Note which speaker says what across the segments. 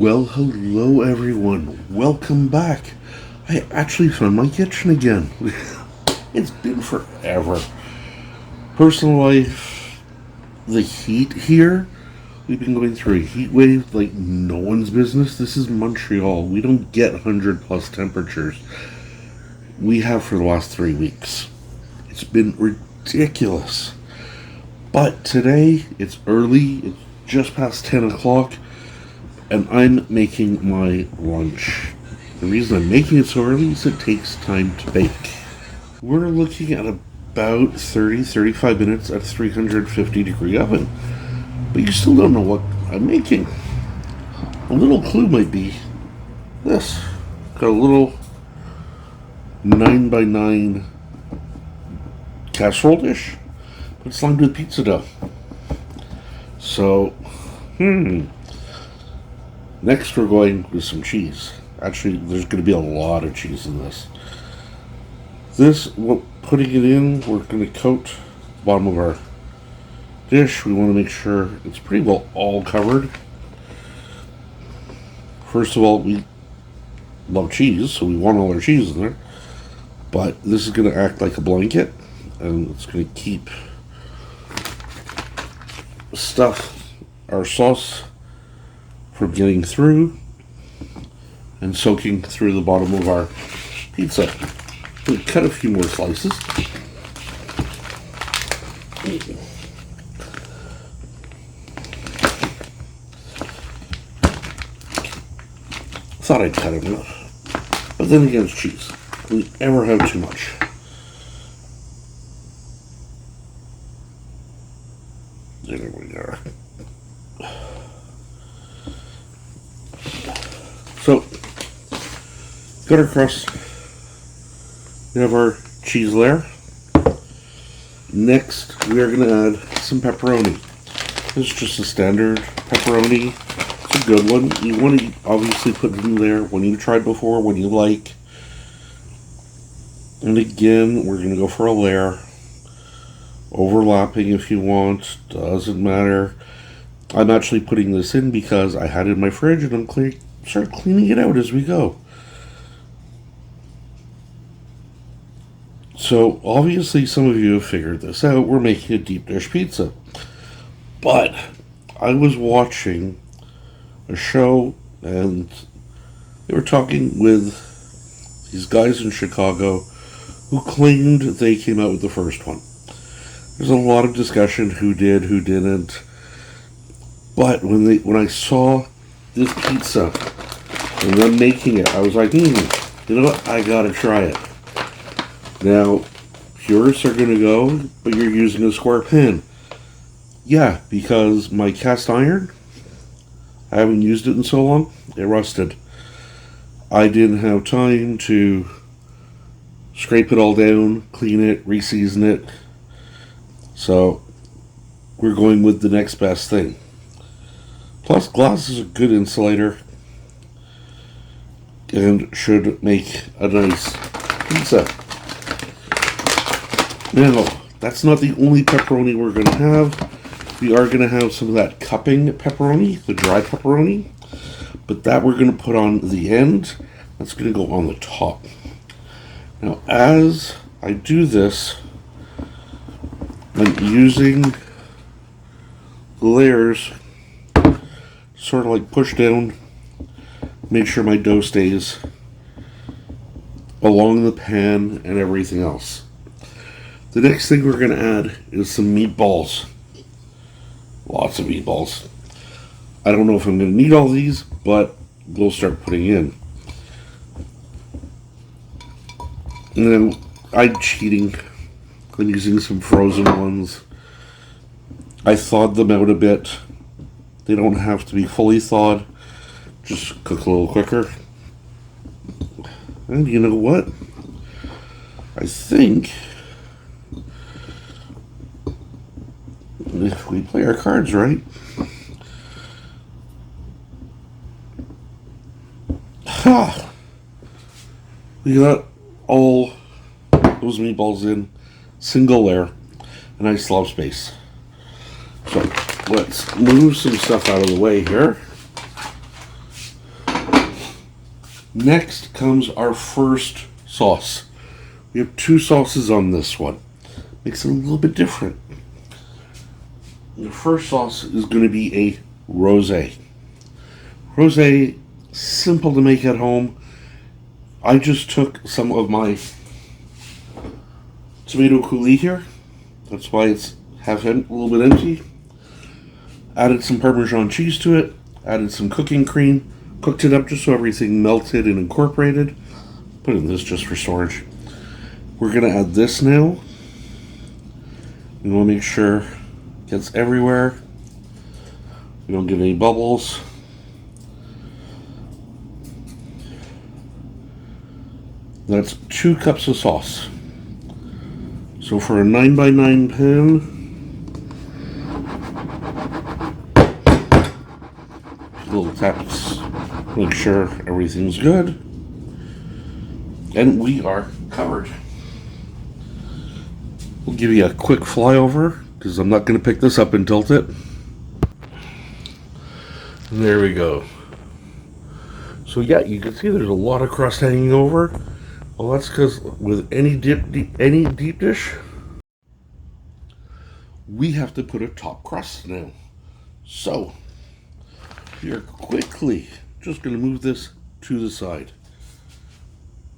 Speaker 1: Well, hello everyone. Welcome back. I actually found my kitchen again. It's been forever. Personal life, the heat here, we've been going through a heat wave like no one's business. This is Montreal. We don't get 100 plus temperatures. We have for the last 3 weeks. It's been ridiculous. But today, it's early. It's just past 10 o'clock. And I'm making my lunch. The reason I'm making it so early is it takes time to bake. We're looking at about 30-35 minutes at a 350 degree oven. But you still don't know what I'm making. A little clue might be this. Got a little 9x9 casserole dish, but it's lined with pizza dough. So, next, we're going with some cheese. Actually, there's going to be a lot of cheese in this. Putting it in, we're going to coat the bottom of our dish. We want to make sure it's pretty well all covered. First of all, we love cheese, so we want all our cheese in there. But this is going to act like a blanket, and it's going to keep our sauce from getting through and soaking through the bottom of our pizza. We'll cut a few more slices. Thought I'd cut enough, but then again, it's cheese. We never have too much. There we are. So, got our crust. We have our cheese layer. Next, we are going to add some pepperoni. This is just a standard pepperoni. It's a good one. You want to obviously put it in there when you've tried before, when you like. And again, we're going to go for a layer. Overlapping if you want, doesn't matter. I'm actually putting this in because I had it in my fridge and I'm start cleaning it out as we go. So obviously some of you have figured this out. We're making a deep dish pizza. But I was watching a show and they were talking with these guys in Chicago who claimed they came out with the first one. There's a lot of discussion who did, who didn't. But when I saw this pizza and them making it, I was like, you know what? I gotta try it. Now, purists are gonna go, but you're using a square pan. Yeah, because my cast iron, I haven't used it in so long, it rusted. I didn't have time to scrape it all down, clean it, re-season it. So, we're going with the next best thing. Plus, glass is a good insulator and should make a nice pizza. Now, that's not the only pepperoni we're going to have. We are going to have some of that cupping pepperoni, the dry pepperoni. But that we're going to put on the end. That's going to go on the top. Now, as I do this, I'm using the layers sort of like push down, make sure my dough stays along the pan and everything else. The next thing we're going to add is some meatballs. Lots of meatballs. I don't know if I'm going to need all these, but we'll start putting in. And then I'm cheating. I'm using some frozen ones. I thawed them out a bit. They don't have to be fully thawed. Just cook a little quicker. And you know what? I think if we play our cards right, we got all those meatballs in single layer, and I still have space. So let's move some stuff out of the way here. Next comes our first sauce. We have two sauces on this one. Makes it a little bit different. The first sauce is going to be a rosé. Rosé, simple to make at home. I just took some of my tomato coulis here. That's why it's a little bit empty. Added some Parmesan cheese to it. Added some cooking cream. Cooked it up just so everything melted and incorporated. Put in this just for storage. We're going to add this now. We want to make sure it gets everywhere. We don't get any bubbles. That's 2 cups of sauce. So for a 9x9 pan, little taps, make sure everything's good, and we are covered. We'll give you a quick flyover because I'm not going to pick this up and tilt it. And there we go. So yeah, you can see there's a lot of crust hanging over. Well, that's because with any deep dish, we have to put a top crust now. So we are quickly just going to move this to the side.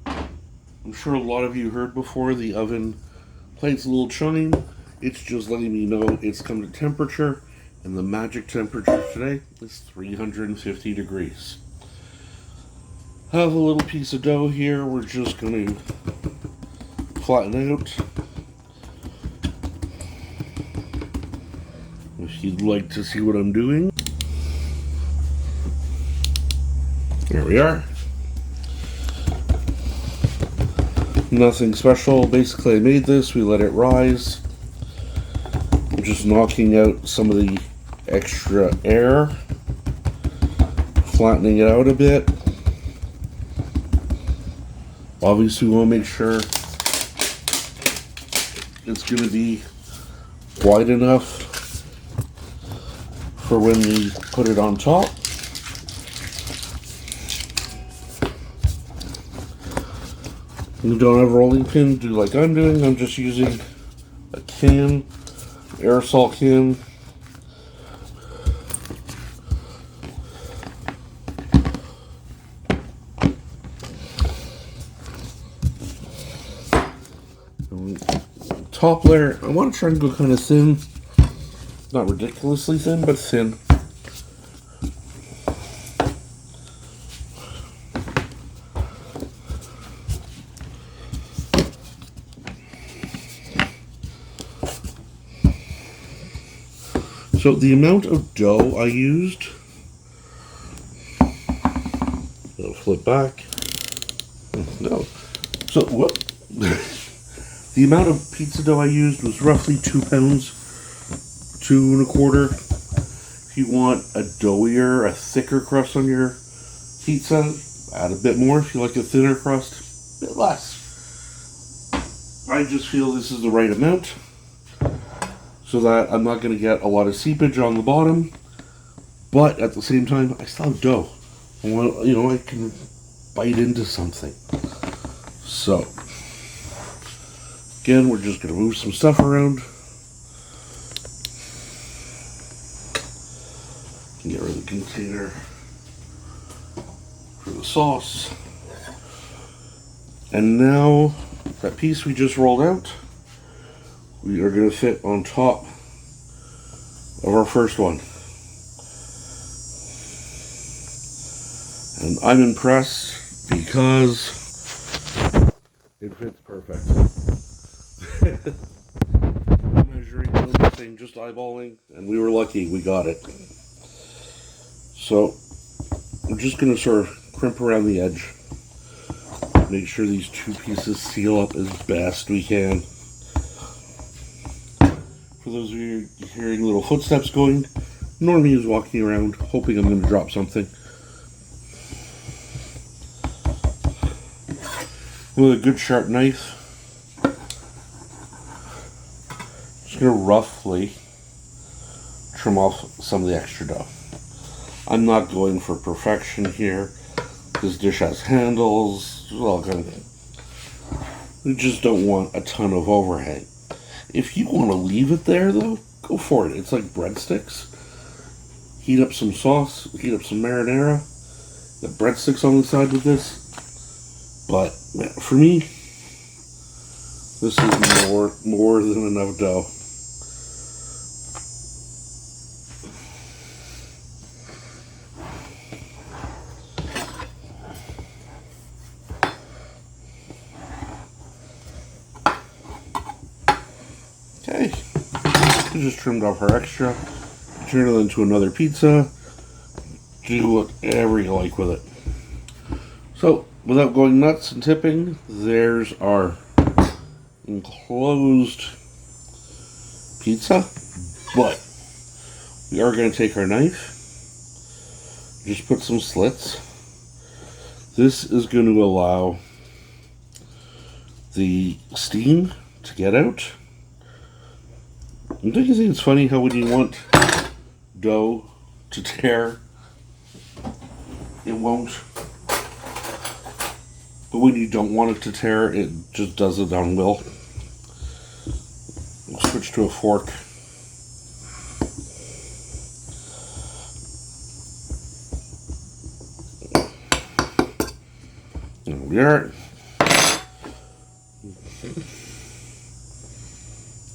Speaker 1: I'm sure a lot of you heard before the oven plays a little chime. It's just letting me know it's come to temperature, and the magic temperature today is 350 degrees. Have a little piece of dough here. We're just going to flatten out. If you'd like to see what I'm doing, there we are. Nothing special. Basically, I made this. We let it rise. I'm just knocking out some of the extra air, flattening it out a bit. Obviously, we want to make sure it's going to be wide enough for when we put it on top. You don't have a rolling pin, do like I'm doing. I'm just using a can, aerosol can. Top layer, I want to try and go kind of thin. Not ridiculously thin, but thin. So the amount of dough I used, I'll flip back. No. So what? The amount of pizza dough I used was roughly 2 pounds, 2 1/4. If you want a doughier, a thicker crust on your pizza, add a bit more. If you like a thinner crust, a bit less. I just feel this is the right amount, so that I'm not going to get a lot of seepage on the bottom, but at the same time, I still have dough. I want, I can bite into something. So, again, we're just going to move some stuff around. Get rid of the container for the sauce. And now, that piece we just rolled out, we are going to fit on top of our first one. And I'm impressed because it fits perfect. Measuring, nothing, just eyeballing, and we were lucky, we got it. So, I'm just going to sort of crimp around the edge. Make sure these 2 pieces seal up as best we can. For those of you hearing little footsteps going, Normie is walking around, hoping I'm going to drop something. With a good sharp knife, just going to roughly trim off some of the extra dough. I'm not going for perfection here. This dish has handles. Well, kind of. You just don't want a ton of overhang. If you want to leave it there, though, go for it. It's like breadsticks. Heat up some sauce, heat up some marinara. The breadsticks on the side with this. But for me, this is more than enough dough. Okay, I just trimmed off her extra. Turn it into another pizza. Do whatever you like with it. So, without going nuts and tipping, there's our enclosed pizza. But we are going to take our knife, just put some slits. This is going to allow the steam to get out. Don't you think it's funny how when you want dough to tear, it won't? But when you don't want it to tear, it just does it on will. We'll switch to a fork. There we are.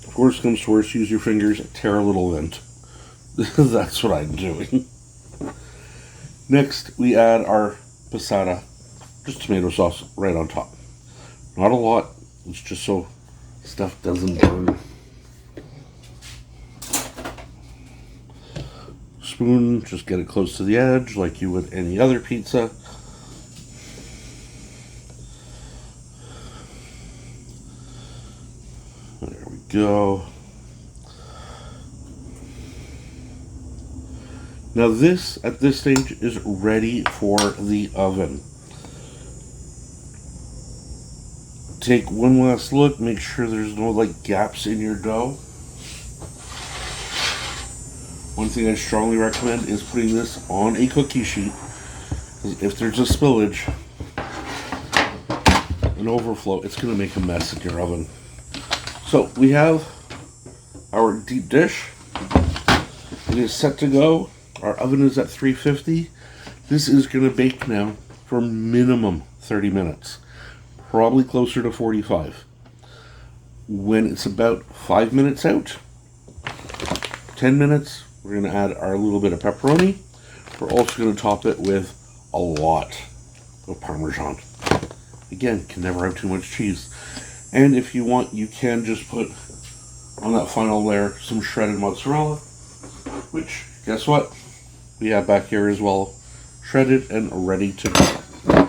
Speaker 1: If worst comes to worst, use your fingers, tear a little vent. That's what I'm doing. Next, we add our passata, just tomato sauce right on top. Not a lot, it's just so stuff doesn't burn. Spoon, just get it close to the edge like you would any other pizza. There we go. Now this, at this stage, is ready for the oven. Take one last look, make sure there's no gaps in your dough. One thing I strongly recommend is putting this on a cookie sheet, because if there's a spillage, an overflow, it's going to make a mess in your oven. So we have our deep dish. It is set to go. Our oven is at 350. This is going to bake now for minimum 30 minutes. Probably closer to 45. When it's about 5 minutes out, 10 minutes, we're going to add our little bit of pepperoni. We're also going to top it with a lot of Parmesan. Again, can never have too much cheese. And if you want, you can just put on that final layer some shredded mozzarella, which, guess what? We have back here as well, shredded and ready to go.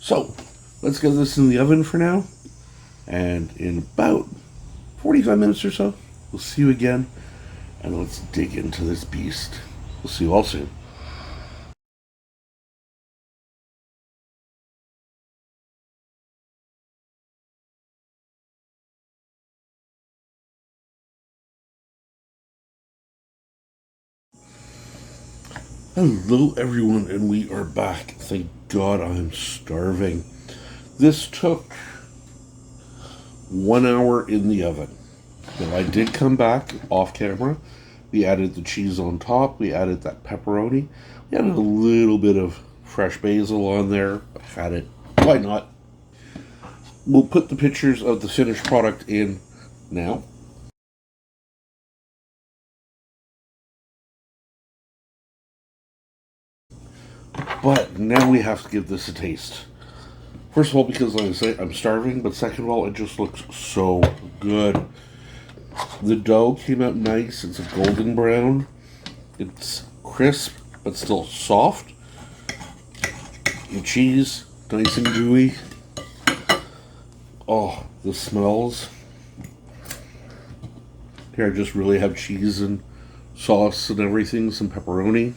Speaker 1: So, let's get this in the oven for now. And in about 45 minutes or so, we'll see you again. And let's dig into this beast. We'll see you all soon. Hello everyone, and we are back. Thank God I'm starving. This took 1 hour in the oven. Now I did come back off camera. We added the cheese on top. We added that pepperoni. We added a little bit of fresh basil on there. I had it. Why not? We'll put the pictures of the finished product in now. But now we have to give this a taste. First of all, because like I say, I'm starving, but second of all, it just looks so good. The dough came out nice. It's a golden brown. It's crisp, but still soft. The cheese, nice and gooey. Oh, the smells. Here I just really have cheese and sauce and everything, some pepperoni.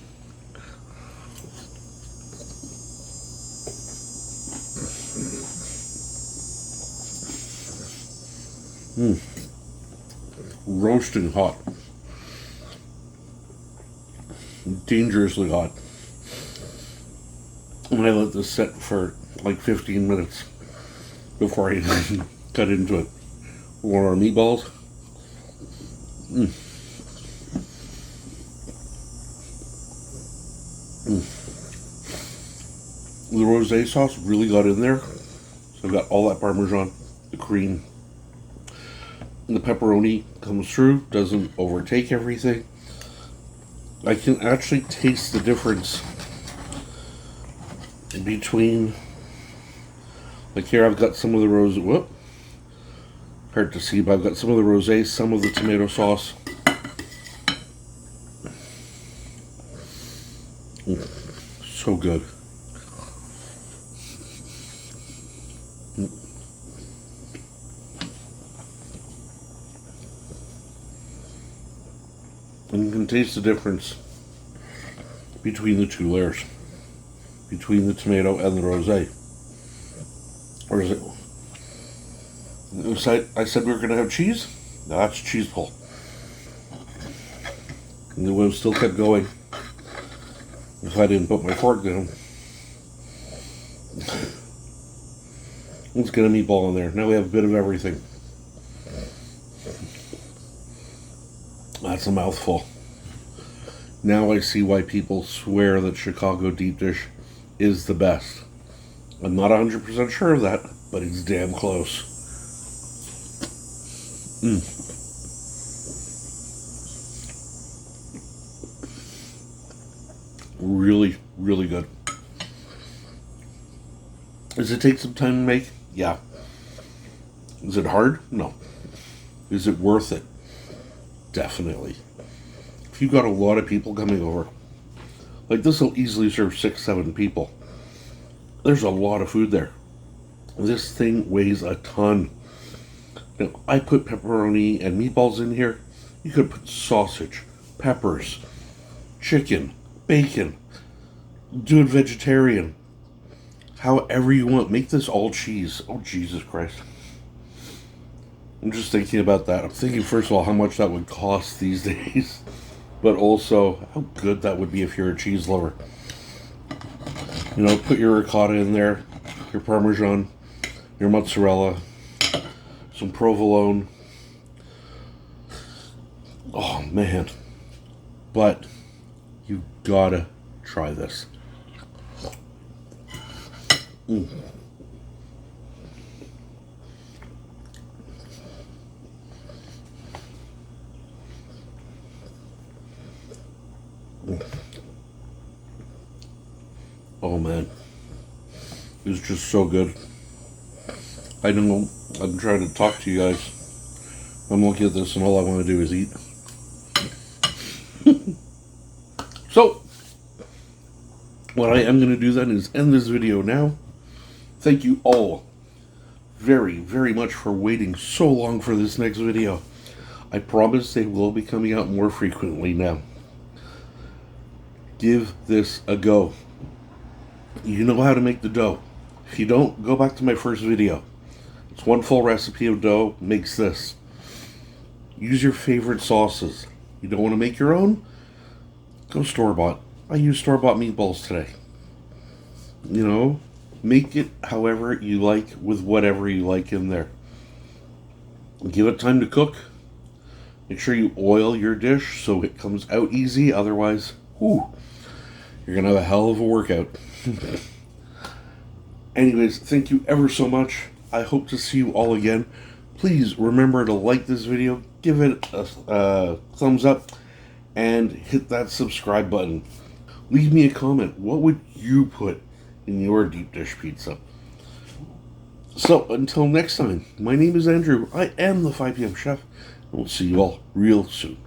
Speaker 1: Roasting hot. Dangerously hot. And I let this set for like 15 minutes before I cut into it. One our meatballs. Mm. The rosé sauce really got in there. So I've got all that Parmesan, the cream, and the pepperoni comes through, doesn't overtake everything. I can actually taste the difference between, like here I've got some of the rosé, hard to see, but I've got some of the rosé, some of the tomato sauce. So good. And you can taste the difference between the two layers, between the tomato and the rosé. Or is it? I said we were going to have cheese. That's cheese pull. And the wind still kept going if I didn't put my fork down. Let's get a meatball in there. Now we have a bit of everything. That's a mouthful. Now I see why people swear that Chicago deep dish is the best. I'm not 100% sure of that, but it's damn close. Really, really good. Does it take some time to make? Yeah. Is it hard? No. Is it worth it? Definitely. If you've got a lot of people coming over, like this will easily serve 6-7 people. There's a lot of food there. This thing weighs a ton. Now, I put pepperoni and meatballs in here. You could put sausage, peppers, chicken, bacon. Do it vegetarian. However you want. Make this all cheese. Oh, Jesus Christ. I'm just thinking about that. I'm thinking, first of all, how much that would cost these days. But also, how good that would be if you're a cheese lover. You know, put your ricotta in there, your Parmesan, your mozzarella, some provolone. Oh, man. But you gotta try this. Oh man, it was just so good. I know I'm trying to talk to you guys. I'm looking at this and all I want to do is eat. So, what I am going to do then is end this video now. Thank you all very, very much for waiting so long for this next video. I promise they will be coming out more frequently now. Give this a go. You know how to make the dough. If you don't, go back to my first video. It's one full recipe of dough makes this. Use your favorite sauces. You don't want to make your own? Go store-bought. I use store-bought meatballs today. You know, make it however you like with whatever you like in there. Give it time to cook. Make sure you oil your dish so it comes out easy. Otherwise, you're going to have a hell of a workout. Anyways, thank you ever so much. I hope to see you all again. Please remember to like this video, give it a thumbs up, and hit that subscribe button. Leave me a comment. What would you put in your deep dish pizza? So, until next time, my name is Andrew. I am the 5 p.m. Chef, and we'll see you all real soon.